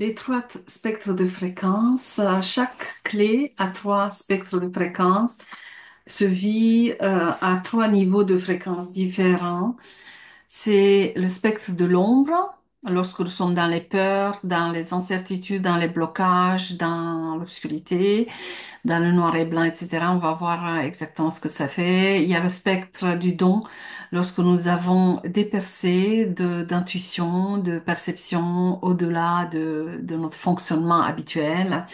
Les trois spectres de fréquence, chaque clé a trois spectres de fréquence, se vit à trois niveaux de fréquence différents. C'est le spectre de l'ombre, lorsque nous sommes dans les peurs, dans les incertitudes, dans les blocages, dans l'obscurité, dans le noir et blanc, etc. On va voir exactement ce que ça fait. Il y a le spectre du don, lorsque nous avons des percées d'intuition, de perception au-delà de notre fonctionnement habituel.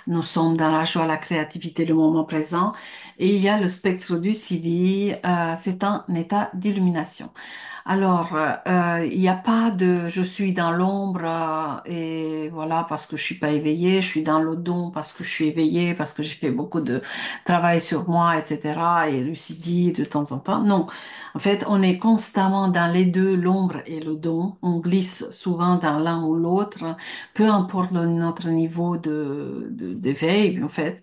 Nous sommes dans la joie, la créativité, le moment présent. Et il y a le spectre du CD, c'est un état d'illumination. Alors, il n'y a pas de je suis dans l'ombre et voilà parce que je suis pas éveillée, je suis dans le don parce que je suis éveillée, parce que j'ai fait beaucoup de travail sur moi, etc. et lucidité de temps en temps. Non, en fait, on est constamment dans les deux, l'ombre et le don. On glisse souvent dans l'un ou l'autre, peu importe notre niveau d'éveil, en fait.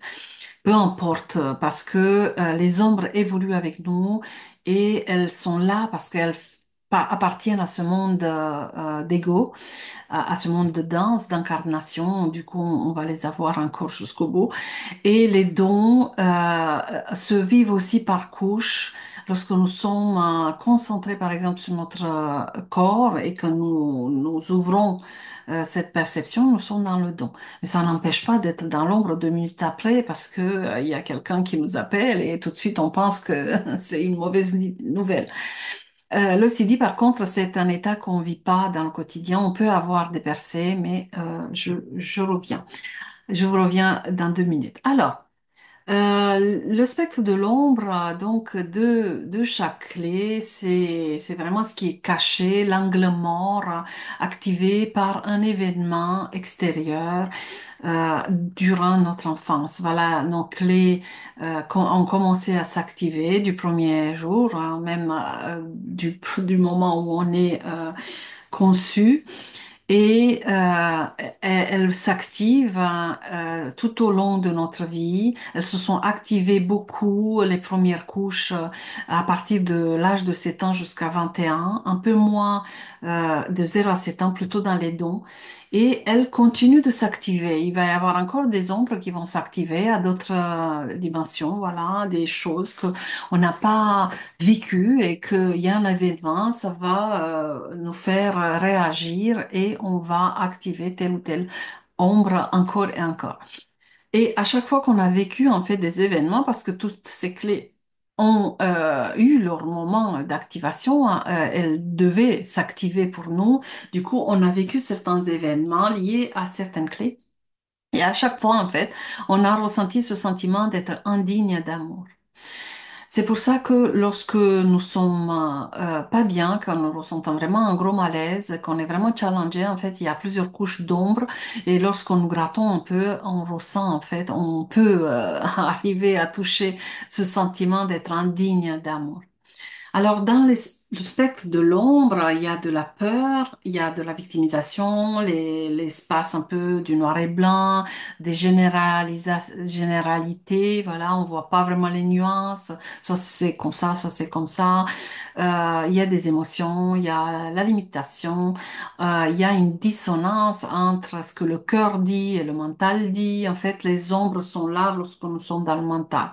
Peu importe, parce que les ombres évoluent avec nous et elles sont là parce qu'elles appartiennent à ce monde d'ego, à ce monde de danse, d'incarnation. Du coup, on va les avoir encore jusqu'au bout. Et les dons se vivent aussi par couches. Lorsque nous sommes concentrés, par exemple, sur notre corps et que nous ouvrons cette perception, nous sommes dans le don. Mais ça n'empêche pas d'être dans l'ombre 2 minutes après parce que il y a quelqu'un qui nous appelle et tout de suite on pense que c'est une mauvaise nouvelle. L'OCD, par contre, c'est un état qu'on vit pas dans le quotidien. On peut avoir des percées, mais je reviens. Je vous reviens dans 2 minutes. Alors, le spectre de l'ombre, donc de chaque clé, c'est vraiment ce qui est caché, l'angle mort, activé par un événement extérieur durant notre enfance. Voilà, nos clés ont commencé à s'activer du premier jour, hein, même du moment où on est conçu. Et elles s'activent tout au long de notre vie. Elles se sont activées beaucoup, les premières couches, à partir de l'âge de 7 ans jusqu'à 21, un peu moins de 0 à 7 ans, plutôt dans les dons. Et elles continuent de s'activer. Il va y avoir encore des ombres qui vont s'activer à d'autres dimensions, voilà, des choses que on n'a pas vécues et qu'il y a un événement, ça va nous faire réagir et on va activer telle ou telle ombre encore et encore. Et à chaque fois qu'on a vécu en fait des événements, parce que toutes ces clés ont eu leur moment d'activation, hein, elles devaient s'activer pour nous. Du coup, on a vécu certains événements liés à certaines clés. Et à chaque fois, en fait, on a ressenti ce sentiment d'être indigne d'amour. C'est pour ça que lorsque nous sommes pas bien, quand nous ressentons vraiment un gros malaise, qu'on est vraiment challengé, en fait, il y a plusieurs couches d'ombre et lorsqu'on nous grattons un peu, on ressent, en fait, on peut arriver à toucher ce sentiment d'être indigne d'amour. Alors, dans le spectre de l'ombre, il y a de la peur, il y a de la victimisation, l'espace un peu du noir et blanc, des généralités, voilà, on voit pas vraiment les nuances, soit c'est comme ça, soit c'est comme ça. Il y a des émotions, il y a la limitation, il y a une dissonance entre ce que le cœur dit et le mental dit. En fait, les ombres sont là lorsque nous sommes dans le mental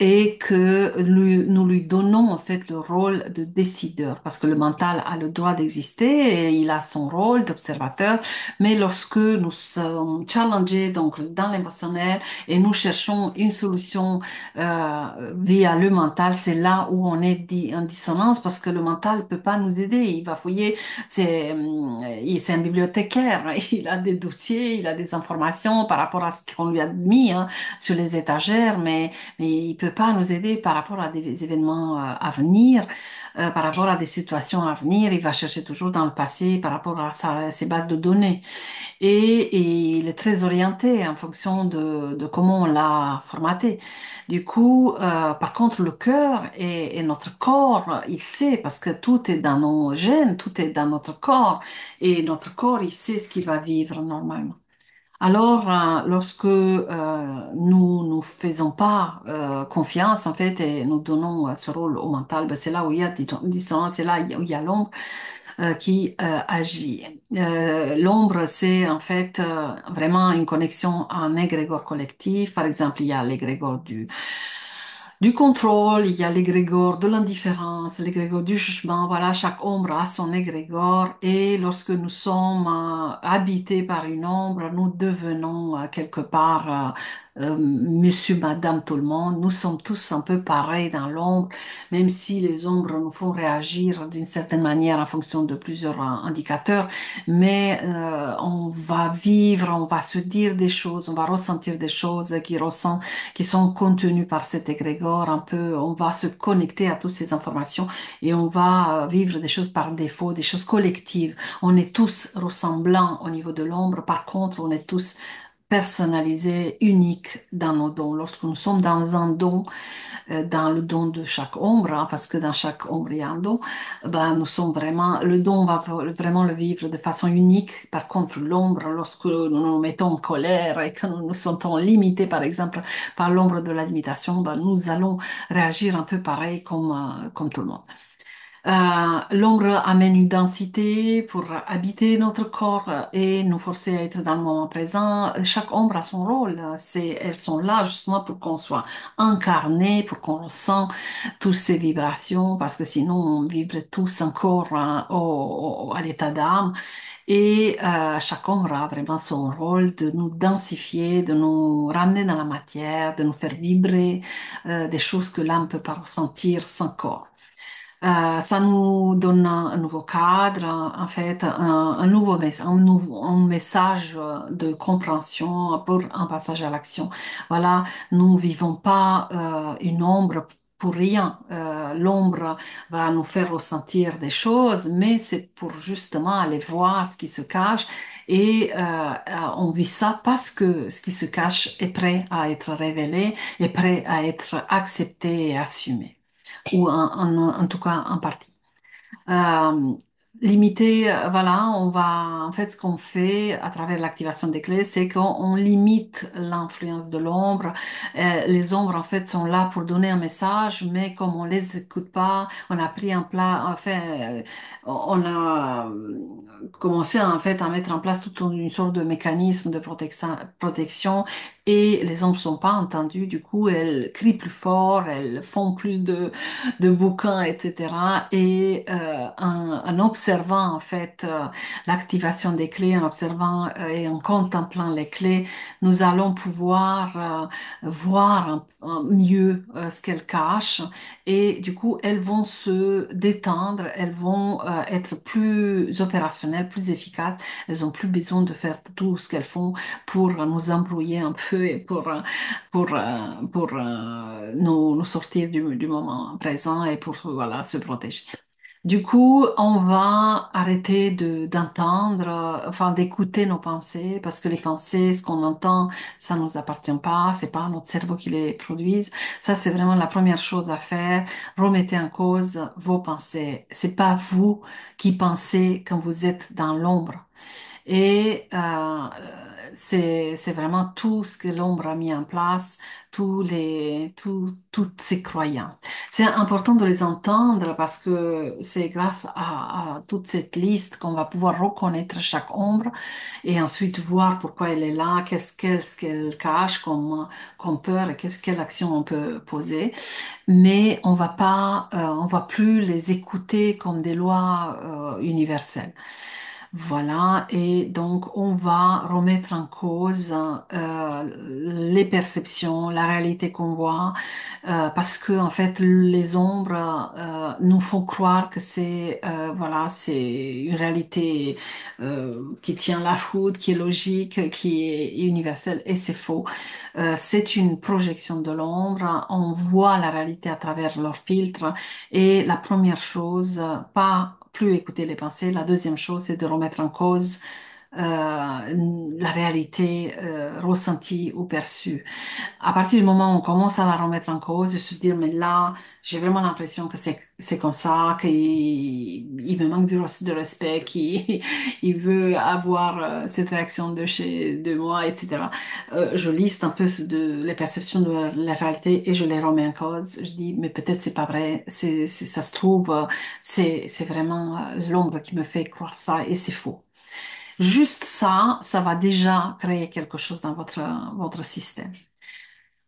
et que nous lui donnons en fait le rôle de décideur, parce que le mental a le droit d'exister et il a son rôle d'observateur, mais lorsque nous sommes challengés donc dans l'émotionnel et nous cherchons une solution via le mental, c'est là où on est en dissonance parce que le mental peut pas nous aider, il va fouiller, c'est un bibliothécaire, il a des dossiers, il a des informations par rapport à ce qu'on lui a mis hein, sur les étagères, mais il peut pas nous aider par rapport à des événements à venir, par rapport à des situations à venir. Il va chercher toujours dans le passé par rapport à ses bases de données. Et il est très orienté en fonction de comment on l'a formaté. Du coup, par contre, le cœur et notre corps, il sait parce que tout est dans nos gènes, tout est dans notre corps. Et notre corps, il sait ce qu'il va vivre normalement. Alors, lorsque nous faisons pas confiance en fait et nous donnons ce rôle au mental, ben, c'est là où il y a dissonance, c'est là où il y a l'ombre. qui agit. L'ombre, c'est en fait vraiment une connexion à un égrégore collectif. Par exemple, il y a l'égrégore du contrôle, il y a l'égrégore de l'indifférence, l'égrégore du jugement. Voilà, chaque ombre a son égrégore et lorsque nous sommes habités par une ombre, nous devenons quelque part monsieur, madame, tout le monde. Nous sommes tous un peu pareils dans l'ombre, même si les ombres nous font réagir d'une certaine manière en fonction de plusieurs indicateurs, mais on va vivre, on va se dire des choses, on va ressentir des choses qui sont contenues par cet égrégore, un peu, on va se connecter à toutes ces informations et on va vivre des choses par défaut, des choses collectives. On est tous ressemblants au niveau de l'ombre, par contre, on est tous personnalisés, uniques dans nos dons. Lorsque nous sommes dans un don, dans le don de chaque ombre, hein, parce que dans chaque ombre il y a un don, ben, nous sommes vraiment, le don, on va vraiment le vivre de façon unique. Par contre, l'ombre, lorsque nous nous mettons en colère et que nous nous sentons limités, par exemple, par l'ombre de la limitation, ben, nous allons réagir un peu pareil comme tout le monde. L'ombre amène une densité pour habiter notre corps et nous forcer à être dans le moment présent. Chaque ombre a son rôle. Elles sont là justement pour qu'on soit incarné, pour qu'on ressent toutes ces vibrations, parce que sinon on vibrait tous encore hein, à l'état d'âme. Et chaque ombre a vraiment son rôle de nous densifier, de nous ramener dans la matière, de nous faire vibrer des choses que l'âme ne peut pas ressentir sans corps. Ça nous donne un nouveau cadre, en fait, un message de compréhension pour un passage à l'action. Voilà, nous vivons pas une ombre pour rien. L'ombre va nous faire ressentir des choses, mais c'est pour justement aller voir ce qui se cache. Et on vit ça parce que ce qui se cache est prêt à être révélé, est prêt à être accepté et assumé ou en tout cas en partie. Euh, Limiter, voilà, on va, en fait, ce qu'on fait à travers l'activation des clés, c'est qu'on limite l'influence de l'ombre. Les ombres, en fait, sont là pour donner un message, mais comme on les écoute pas, on a pris un plat, enfin, on a commencé, en fait, à mettre en place toute une sorte de mécanisme de protection et les ombres sont pas entendues. Du coup, elles crient plus fort, elles font plus de bouquins, etc. Et en observant en fait l'activation des clés, en observant et en contemplant les clés, nous allons pouvoir voir mieux ce qu'elles cachent et du coup elles vont se détendre, elles vont être plus opérationnelles, plus efficaces. Elles ont plus besoin de faire tout ce qu'elles font pour nous embrouiller un peu et pour nous sortir du moment présent et pour voilà, se protéger. Du coup, on va arrêter d'entendre, enfin d'écouter nos pensées, parce que les pensées, ce qu'on entend, ça nous appartient pas, c'est pas notre cerveau qui les produise. Ça, c'est vraiment la première chose à faire. Remettez en cause vos pensées. C'est pas vous qui pensez quand vous êtes dans l'ombre. Et c'est vraiment tout ce que l'ombre a mis en place, toutes ces croyances. C'est important de les entendre parce que c'est grâce à toute cette liste qu'on va pouvoir reconnaître chaque ombre et ensuite voir pourquoi elle est là, ce qu'elle cache comme peur et quelle action on peut poser. Mais on va plus les écouter comme des lois universelles. Voilà, et donc on va remettre en cause les perceptions, la réalité qu'on voit, parce que en fait les ombres nous font croire que voilà c'est une réalité qui tient la route, qui est logique, qui est universelle, et c'est faux. C'est une projection de l'ombre. On voit la réalité à travers leur filtre, et la première chose, pas plus écouter les pensées. La deuxième chose, c'est de remettre en cause la réalité ressentie ou perçue. À partir du moment où on commence à la remettre en cause et se dire, mais là, j'ai vraiment l'impression que c'est comme ça, qu'il me manque de respect, qu'il il veut avoir cette réaction de moi, etc. Je liste un peu les perceptions de la réalité et je les remets en cause. Je dis, mais peut-être c'est pas vrai, ça se trouve, c'est vraiment l'ombre qui me fait croire ça et c'est faux. Juste ça, ça va déjà créer quelque chose dans votre système.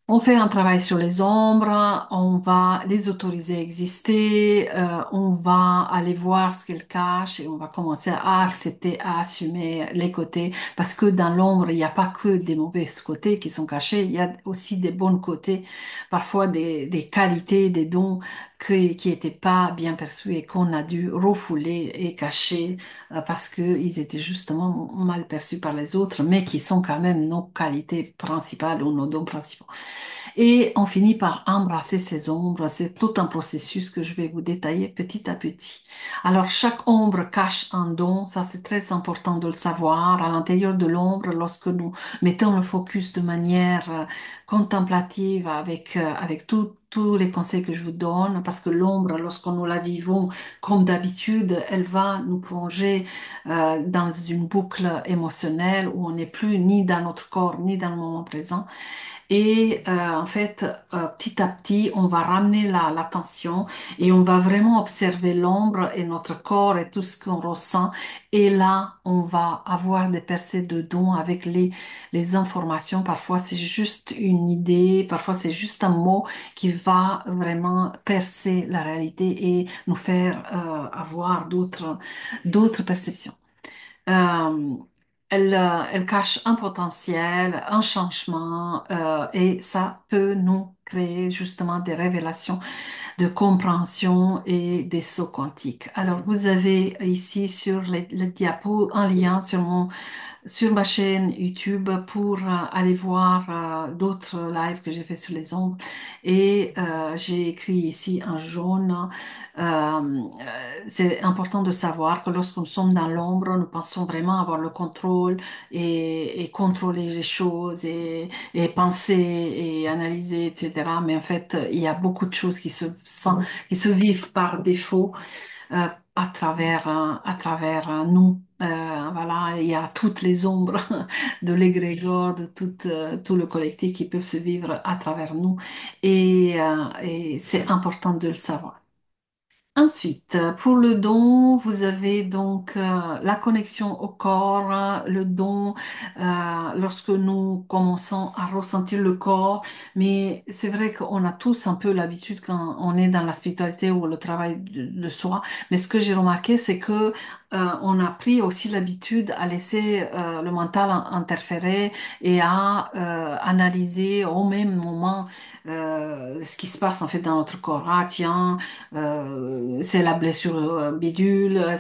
On fait un travail sur les ombres, on va les autoriser à exister, on va aller voir ce qu'elles cachent et on va commencer à accepter, à assumer les côtés parce que dans l'ombre, il n'y a pas que des mauvais côtés qui sont cachés, il y a aussi des bons côtés, parfois des qualités, des dons qui étaient pas bien perçus et qu'on a dû refouler et cacher parce qu'ils étaient justement mal perçus par les autres, mais qui sont quand même nos qualités principales ou nos dons principaux. Et on finit par embrasser ces ombres. C'est tout un processus que je vais vous détailler petit à petit. Alors, chaque ombre cache un don. Ça, c'est très important de le savoir. À l'intérieur de l'ombre, lorsque nous mettons le focus de manière contemplative avec tous les conseils que je vous donne, parce que l'ombre, lorsqu'on nous la vivons comme d'habitude, elle va nous plonger dans une boucle émotionnelle où on n'est plus ni dans notre corps, ni dans le moment présent. Et en fait, petit à petit, on va ramener l'attention et on va vraiment observer l'ombre et notre corps et tout ce qu'on ressent. Et là, on va avoir des percées de dons avec les informations. Parfois, c'est juste une idée, parfois, c'est juste un mot qui va vraiment percer la réalité et nous faire avoir d'autres perceptions. Euh, elle cache un potentiel, un changement, et ça peut nous créer justement des révélations de compréhension et des sauts quantiques. Alors, vous avez ici sur le diapo un lien sur ma chaîne YouTube pour aller voir d'autres lives que j'ai fait sur les ombres. Et j'ai écrit ici en jaune. C'est important de savoir que lorsque nous sommes dans l'ombre, nous pensons vraiment avoir le contrôle et contrôler les choses et penser et analyser, etc. Mais en fait, il y a beaucoup de choses qui se vivent par défaut à travers nous. Voilà, il y a toutes les ombres de l'égrégore, de tout le collectif qui peuvent se vivre à travers nous et c'est important de le savoir. Ensuite, pour le don, vous avez donc la connexion au corps, le don lorsque nous commençons à ressentir le corps. Mais c'est vrai qu'on a tous un peu l'habitude quand on est dans la spiritualité ou le travail de soi. Mais ce que j'ai remarqué, c'est que on a pris aussi l'habitude à laisser le mental interférer et à analyser au même moment ce qui se passe en fait dans notre corps. Ah tiens. C'est la blessure bidule,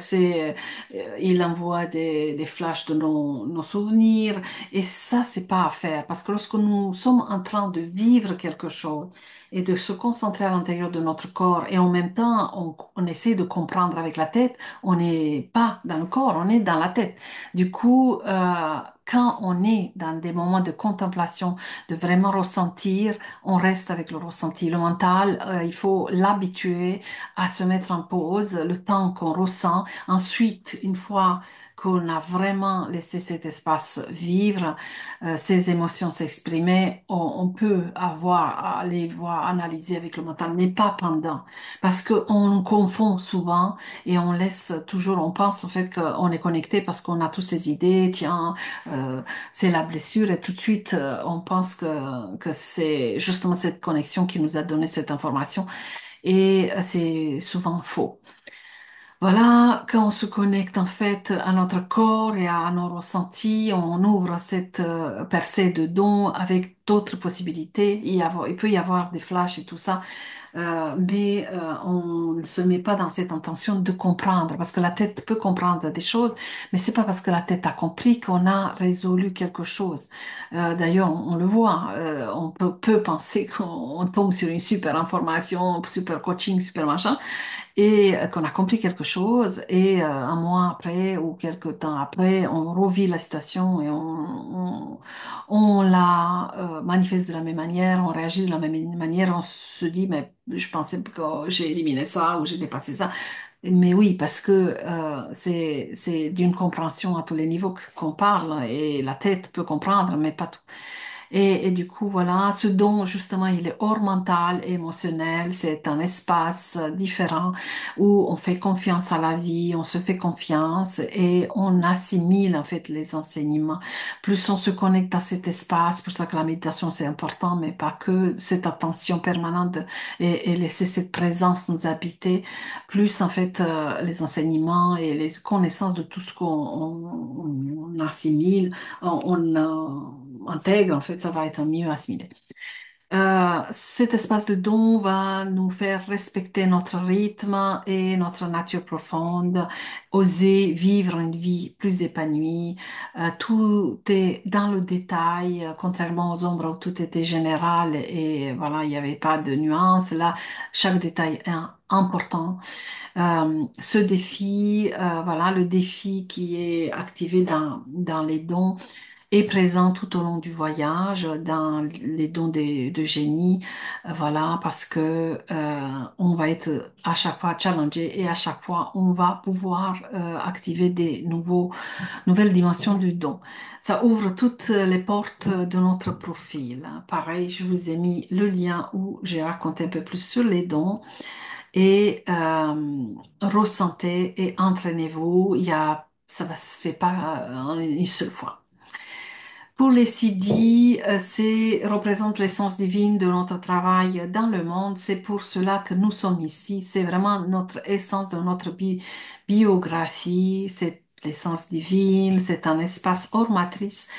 il envoie des flashs de nos souvenirs et ça c'est pas à faire parce que lorsque nous sommes en train de vivre quelque chose et de se concentrer à l'intérieur de notre corps et en même temps on essaie de comprendre avec la tête, on n'est pas dans le corps, on est dans la tête. Du coup, quand on est dans des moments de contemplation, de vraiment ressentir, on reste avec le ressenti. Le mental, il faut l'habituer à se mettre en pause le temps qu'on ressent. Ensuite, une fois qu'on a vraiment laissé cet espace vivre, ces émotions s'exprimer, on peut avoir à les voir, analyser avec le mental, mais pas pendant. Parce qu'on confond souvent et on laisse toujours, on pense en fait qu'on est connecté parce qu'on a toutes ces idées, tiens, c'est la blessure et tout de suite on pense que c'est justement cette connexion qui nous a donné cette information et c'est souvent faux. Voilà, quand on se connecte en fait à notre corps et à nos ressentis, on ouvre cette percée de dons avec d'autres possibilités. Il peut y avoir des flashs et tout ça, mais on ne se met pas dans cette intention de comprendre, parce que la tête peut comprendre des choses, mais c'est pas parce que la tête a compris qu'on a résolu quelque chose. D'ailleurs, on le voit, peut penser qu'on tombe sur une super information, super coaching, super machin, et qu'on a compris quelque chose et un mois après ou quelques temps après, on revit la situation et on la manifeste de la même manière, on réagit de la même manière, on se dit mais je pensais que j'ai éliminé ça ou j'ai dépassé ça. Mais oui, parce que c'est d'une compréhension à tous les niveaux qu'on parle et la tête peut comprendre, mais pas tout. Et du coup, voilà, ce don, justement, il est hors mental et émotionnel. C'est un espace différent où on fait confiance à la vie, on se fait confiance et on assimile, en fait, les enseignements. Plus on se connecte à cet espace, pour ça que la méditation, c'est important, mais pas que cette attention permanente et laisser cette présence nous habiter, plus, en fait, les enseignements et les connaissances de tout ce qu'on assimile, on intègre, en fait, ça va être mieux assimilé. Cet espace de don va nous faire respecter notre rythme et notre nature profonde, oser vivre une vie plus épanouie. Tout est dans le détail, contrairement aux ombres où tout était général et voilà, il n'y avait pas de nuances. Là, chaque détail est important. Ce défi, voilà, le défi qui est activé dans les dons est présent tout au long du voyage, dans les dons de génie, voilà, parce que on va être à chaque fois challengé et à chaque fois on va pouvoir activer nouvelles dimensions du don. Ça ouvre toutes les portes de notre profil. Pareil, je vous ai mis le lien où j'ai raconté un peu plus sur les dons et ressentez et entraînez-vous. Ça ne se fait pas une seule fois. Pour les siddhis, c'est représente l'essence divine de notre travail dans le monde. C'est pour cela que nous sommes ici. C'est vraiment notre essence de notre biographie. C'est l'essence divine. C'est un espace hors matrice.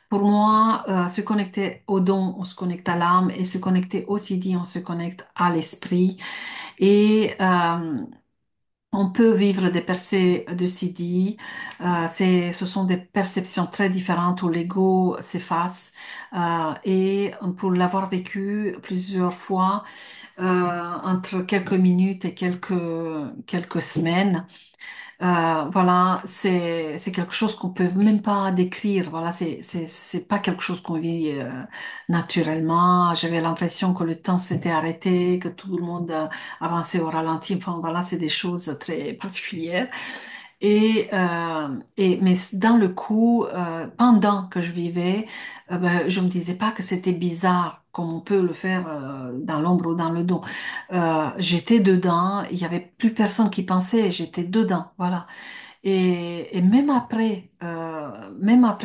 Pour moi, se connecter au don, on se connecte à l'âme et se connecter au siddhi, on se connecte à l'esprit. Et on peut vivre des percées de CD. Ce sont des perceptions très différentes où l'ego s'efface. Et pour l'avoir vécu plusieurs fois, entre quelques minutes et quelques semaines, voilà, c'est quelque chose qu'on peut même pas décrire. Voilà, c'est pas quelque chose qu'on vit naturellement. J'avais l'impression que le temps s'était arrêté, que tout le monde avançait au ralenti. Enfin, voilà, c'est des choses très particulières. Mais dans le coup, pendant que je vivais, ben, je me disais pas que c'était bizarre, comme on peut le faire dans l'ombre ou dans le dos. J'étais dedans, il y avait plus personne qui pensait, j'étais dedans, voilà. Et même après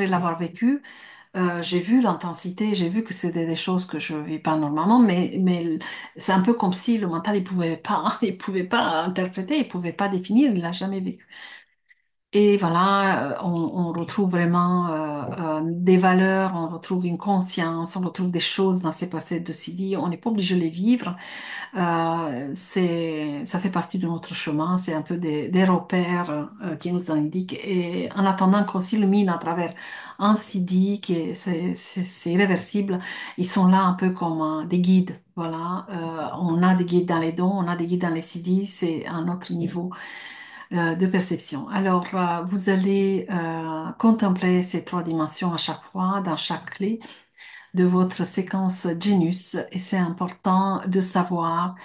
l'avoir vécu, j'ai vu l'intensité, j'ai vu que c'était des choses que je vis pas normalement, mais c'est un peu comme si le mental, il pouvait pas, il pouvait pas interpréter, il pouvait pas définir, il l'a jamais vécu. Et voilà, on retrouve vraiment des valeurs, on retrouve une conscience, on retrouve des choses dans ces procès de Sidi. On n'est pas obligé de les vivre. Ça fait partie de notre chemin. C'est un peu des repères qui nous indiquent. Et en attendant qu'on s'illumine à travers un Sidi c'est irréversible, ils sont là un peu comme des guides. Voilà, on a des guides dans les dons, on a des guides dans les Sidi. C'est un autre niveau de perception. Alors, vous allez contempler ces trois dimensions à chaque fois, dans chaque clé de votre séquence Genius. Et c'est important de savoir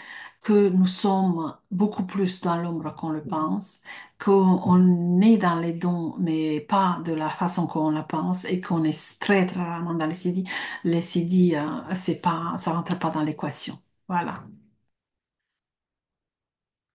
que nous sommes beaucoup plus dans l'ombre qu'on le pense, qu'on est dans les dons, mais pas de la façon qu'on la pense, et qu'on est très, très rarement dans les CD. Les CD, c'est pas, ça rentre pas dans l'équation. Voilà.